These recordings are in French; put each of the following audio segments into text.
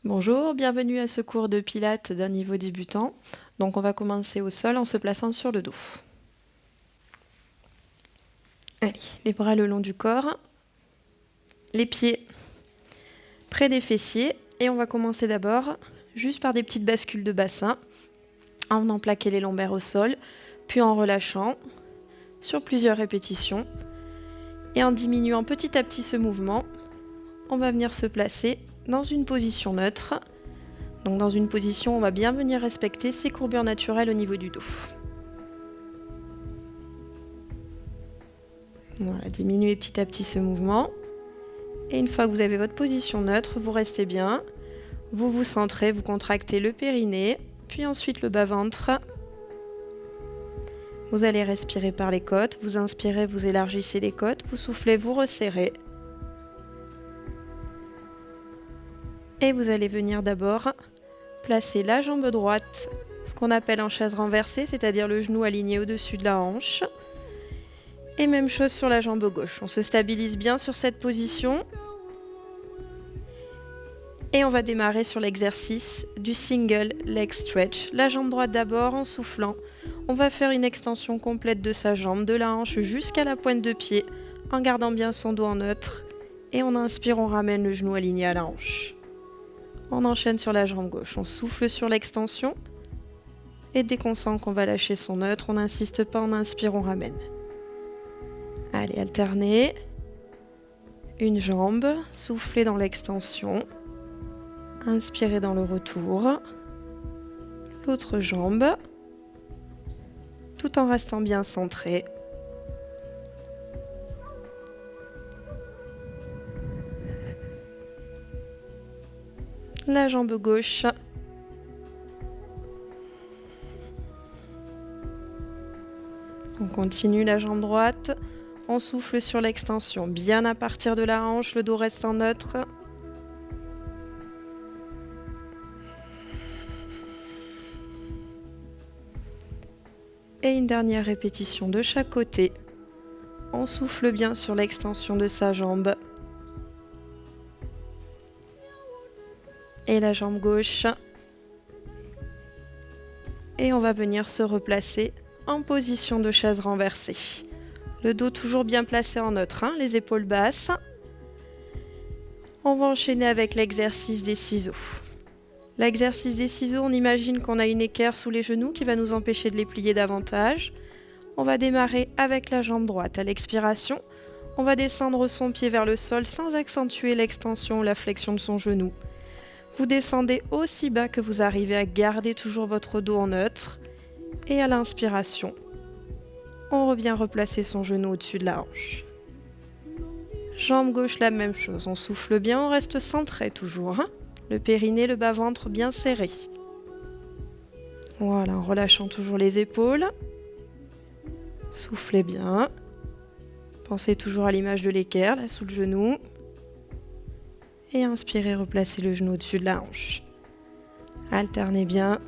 Bonjour, bienvenue à ce cours de pilates d'un niveau débutant. Donc on va commencer au sol en se plaçant sur le dos. Allez, les bras le long du corps, les pieds près des fessiers et on va commencer d'abord juste par des petites bascules de bassin en venant plaquer les lombaires au sol, puis en relâchant sur plusieurs répétitions et en diminuant petit à petit ce mouvement, on va venir se placer dans une position neutre. Donc dans une position où on va bien venir respecter ses courbures naturelles au niveau du dos. Voilà, diminuez petit à petit ce mouvement. Et une fois que vous avez votre position neutre, vous restez bien. Vous vous centrez, vous contractez le périnée, puis ensuite le bas-ventre. Vous allez respirer par les côtes. Vous inspirez, vous élargissez les côtes. Vous soufflez, vous resserrez. Et vous allez venir d'abord placer la jambe droite, ce qu'on appelle en chaise renversée, c'est-à-dire le genou aligné au-dessus de la hanche. Et même chose sur la jambe gauche. On se stabilise bien sur cette position. Et on va démarrer sur l'exercice du single leg stretch. La jambe droite d'abord en soufflant. On va faire une extension complète de sa jambe, de la hanche jusqu'à la pointe de pied, en gardant bien son dos en neutre. Et on inspire, on ramène le genou aligné à la hanche. On enchaîne sur la jambe gauche, on souffle sur l'extension et dès qu'on sent qu'on va lâcher son neutre, on n'insiste pas, on inspire, on ramène. Allez, alternez. Une jambe, soufflez dans l'extension, inspirez dans le retour. L'autre jambe, tout en restant bien centré. La jambe gauche. On continue la jambe droite. On souffle sur l'extension, bien à partir de la hanche, le dos reste en neutre. Et une dernière répétition de chaque côté. On souffle bien sur l'extension de sa jambe. Et la jambe gauche. Et on va venir se replacer en position de chaise renversée. Le dos toujours bien placé en neutre, les épaules basses. On va enchaîner avec l'exercice des ciseaux. L'exercice des ciseaux, on imagine qu'on a une équerre sous les genoux qui va nous empêcher de les plier davantage. On va démarrer avec la jambe droite. À l'expiration, on va descendre son pied vers le sol sans accentuer l'extension ou la flexion de son genou. Vous descendez aussi bas que vous arrivez à garder toujours votre dos en neutre. Et à l'inspiration, on revient replacer son genou au-dessus de la hanche. Jambe gauche, la même chose. On souffle bien, on reste centré toujours. Le périnée, le bas-ventre bien serré. Voilà, en relâchant toujours les épaules. Soufflez bien. Pensez toujours à l'image de l'équerre, là sous le genou. Et inspirez, replacez le genou au-dessus de la hanche. Alternez bien.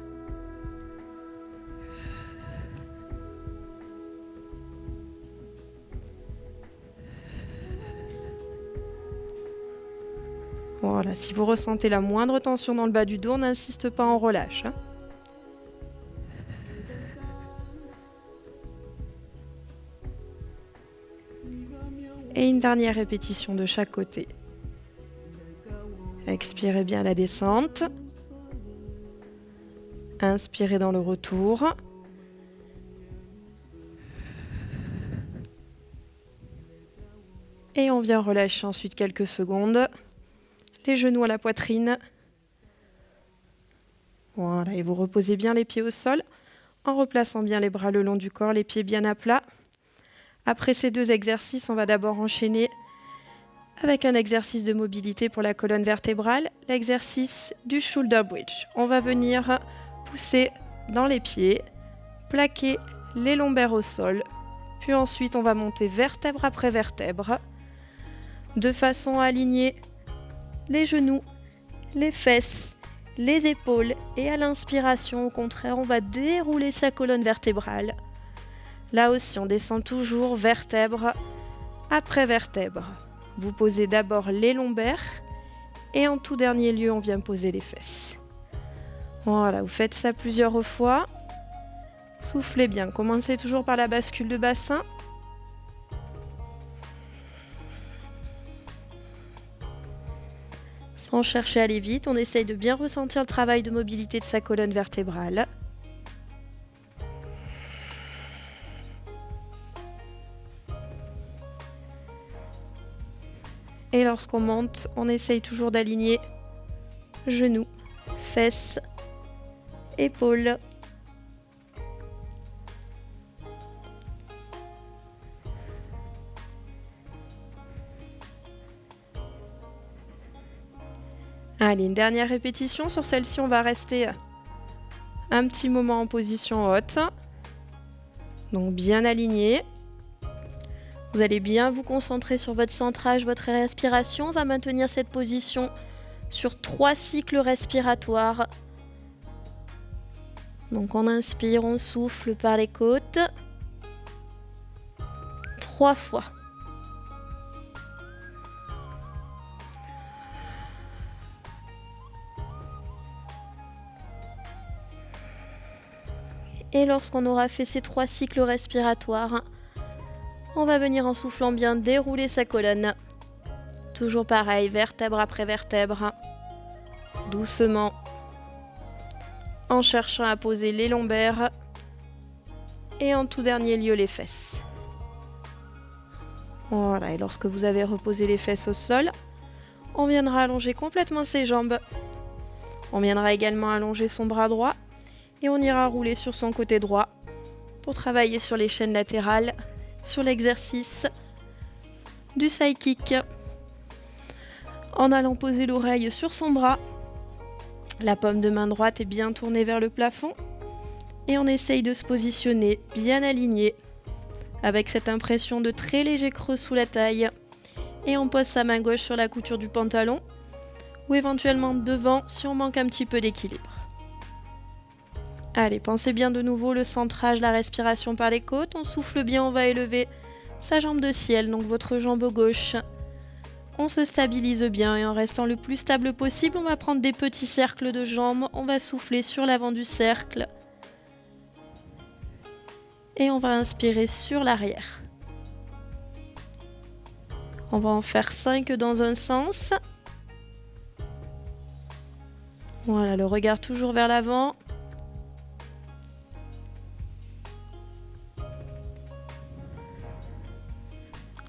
Voilà, si vous ressentez la moindre tension dans le bas du dos, on n'insiste pas, on relâche. Et une dernière répétition de chaque côté. Expirez bien la descente. Inspirez dans le retour. Et on vient relâcher ensuite quelques secondes. Les genoux à la poitrine. Voilà, et vous reposez bien les pieds au sol en replaçant bien les bras le long du corps, les pieds bien à plat. Après ces deux exercices, on va d'abord enchaîner avec un exercice de mobilité pour la colonne vertébrale, l'exercice du shoulder bridge. On va venir pousser dans les pieds, plaquer les lombaires au sol, puis ensuite on va monter vertèbre après vertèbre, de façon à aligner les genoux, les fesses, les épaules, et à l'inspiration, au contraire, on va dérouler sa colonne vertébrale. Là aussi, on descend toujours vertèbre après vertèbre. Vous posez d'abord les lombaires Et en tout dernier lieu, on vient poser les fesses. Voilà, vous faites ça plusieurs fois. Soufflez bien. Commencez toujours par la bascule de bassin. Sans chercher à aller vite, on essaye de bien ressentir le travail de mobilité de sa colonne vertébrale. Et lorsqu'on monte, on essaye toujours d'aligner genoux, fesses, épaules. Allez, une dernière répétition. Sur celle-ci, on va rester un petit moment en position haute. Donc bien aligné. Vous allez bien vous concentrer sur votre centrage, votre respiration. On va maintenir cette position sur 3 cycles respiratoires. Donc on inspire, on souffle par les côtes. 3 fois. Et lorsqu'on aura fait ces 3 cycles respiratoires, on va venir en soufflant bien dérouler sa colonne. Toujours pareil, vertèbre après vertèbre. Doucement. En cherchant à poser les lombaires. Et en tout dernier lieu, les fesses. Voilà, et lorsque vous avez reposé les fesses au sol, on viendra allonger complètement ses jambes. On viendra également allonger son bras droit. Et on ira rouler sur son côté droit pour travailler sur les chaînes latérales, sur l'exercice du side kick. En allant poser l'oreille sur son bras, la paume de main droite est bien tournée vers le plafond et on essaye de se positionner bien aligné avec cette impression de très léger creux sous la taille. Et on pose sa main gauche sur la couture du pantalon ou éventuellement devant si on manque un petit peu d'équilibre. Allez, pensez bien de nouveau le centrage, la respiration par les côtes. On souffle bien, on va élever sa jambe de ciel, donc votre jambe gauche. On se stabilise bien et en restant le plus stable possible, on va prendre des petits cercles de jambes. On va souffler sur l'avant du cercle. Et on va inspirer sur l'arrière. On va en faire 5 dans un sens. Voilà, le regard toujours vers l'avant.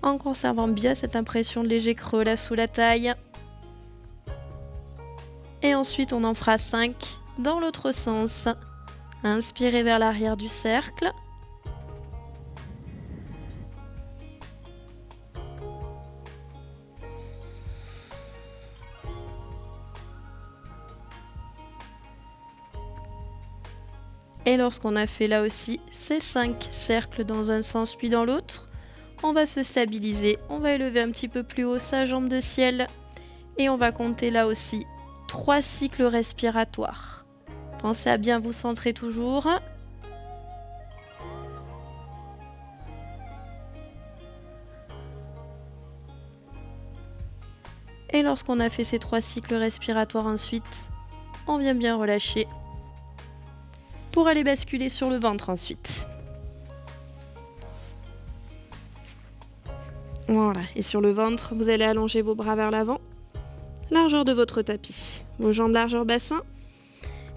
En conservant bien cette impression de léger creux là sous la taille. Et ensuite on en fera 5 dans l'autre sens. Inspirez vers l'arrière du cercle. Et lorsqu'on a fait là aussi ces 5 cercles dans un sens puis dans l'autre, on va se stabiliser, on va élever un petit peu plus haut sa jambe de ciel et on va compter là aussi 3 cycles respiratoires. Pensez à bien vous centrer toujours. Et lorsqu'on a fait ces 3 cycles respiratoires ensuite, on vient bien relâcher pour aller basculer sur le ventre ensuite. Voilà, et sur le ventre, vous allez allonger vos bras vers l'avant, largeur de votre tapis, vos jambes largeur bassin,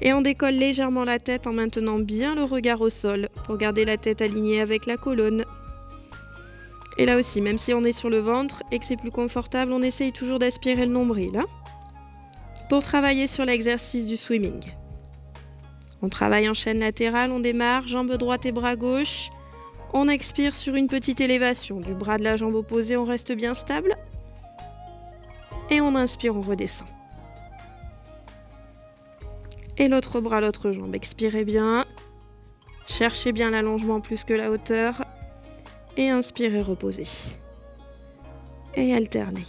et on décolle légèrement la tête en maintenant bien le regard au sol pour garder la tête alignée avec la colonne. Et là aussi, même si on est sur le ventre et que c'est plus confortable, on essaye toujours d'aspirer le nombril pour travailler sur l'exercice du swimming. On travaille en chaîne latérale, on démarre, jambe droite et bras gauche. On expire sur une petite élévation du bras de la jambe opposée, on reste bien stable. Et on inspire, on redescend. Et l'autre bras, l'autre jambe, expirez bien. Cherchez bien l'allongement plus que la hauteur. Et inspirez, reposez. Et alternez.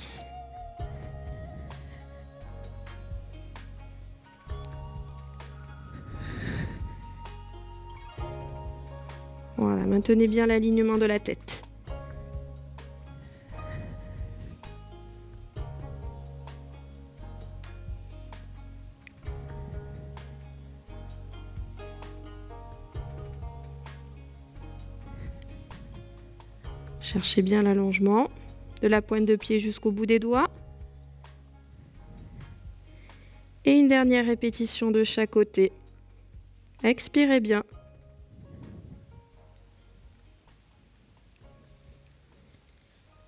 Voilà, maintenez bien l'alignement de la tête. Cherchez bien l'allongement de la pointe de pied jusqu'au bout des doigts. Et une dernière répétition de chaque côté. Expirez bien.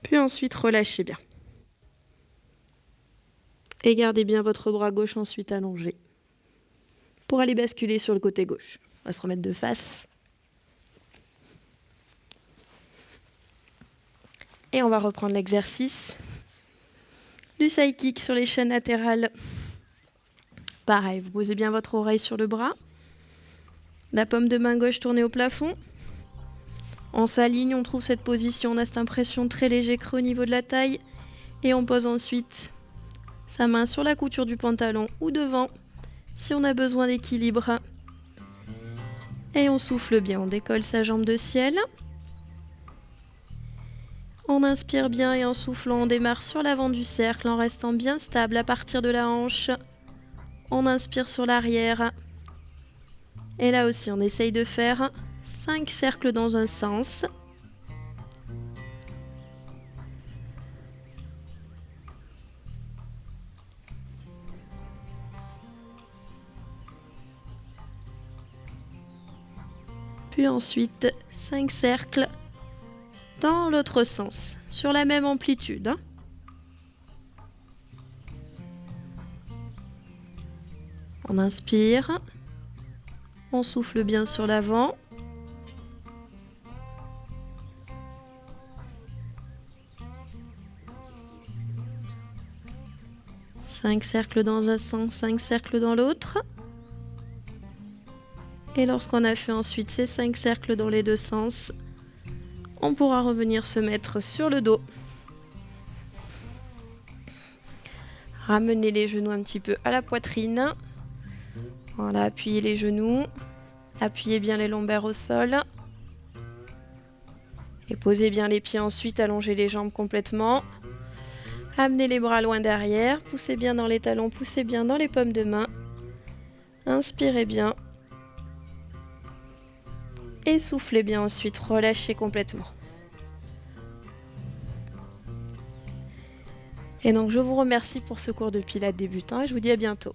Puis ensuite, relâchez bien. Et gardez bien votre bras gauche ensuite allongé pour aller basculer sur le côté gauche. On va se remettre de face. Et on va reprendre l'exercice du side kick sur les chaînes latérales. Pareil, vous posez bien votre oreille sur le bras. La paume de main gauche tournée au plafond. On s'aligne, on trouve cette position, on a cette impression très léger creux au niveau de la taille. Et on pose ensuite sa main sur la couture du pantalon ou devant, si on a besoin d'équilibre. Et on souffle bien, on décolle sa jambe de ciel. On inspire bien et en soufflant, on démarre sur l'avant du cercle en restant bien stable à partir de la hanche. On inspire sur l'arrière. Et là aussi, on essaye de faire 5 cercles dans un sens. Puis ensuite, 5 cercles dans l'autre sens, sur la même amplitude. On inspire, on souffle bien sur l'avant. Cinq cercles dans un sens, 5 cercles dans l'autre. Et lorsqu'on a fait ensuite ces 5 cercles dans les deux sens, on pourra revenir se mettre sur le dos. Ramenez les genoux un petit peu à la poitrine. Voilà, appuyez les genoux. Appuyez bien les lombaires au sol. Et posez bien les pieds ensuite, allongez les jambes complètement. Amenez les bras loin derrière, poussez bien dans les talons, poussez bien dans les paumes de main. Inspirez bien. Et soufflez bien ensuite, relâchez complètement. Et donc je vous remercie pour ce cours de pilates débutant et je vous dis à bientôt.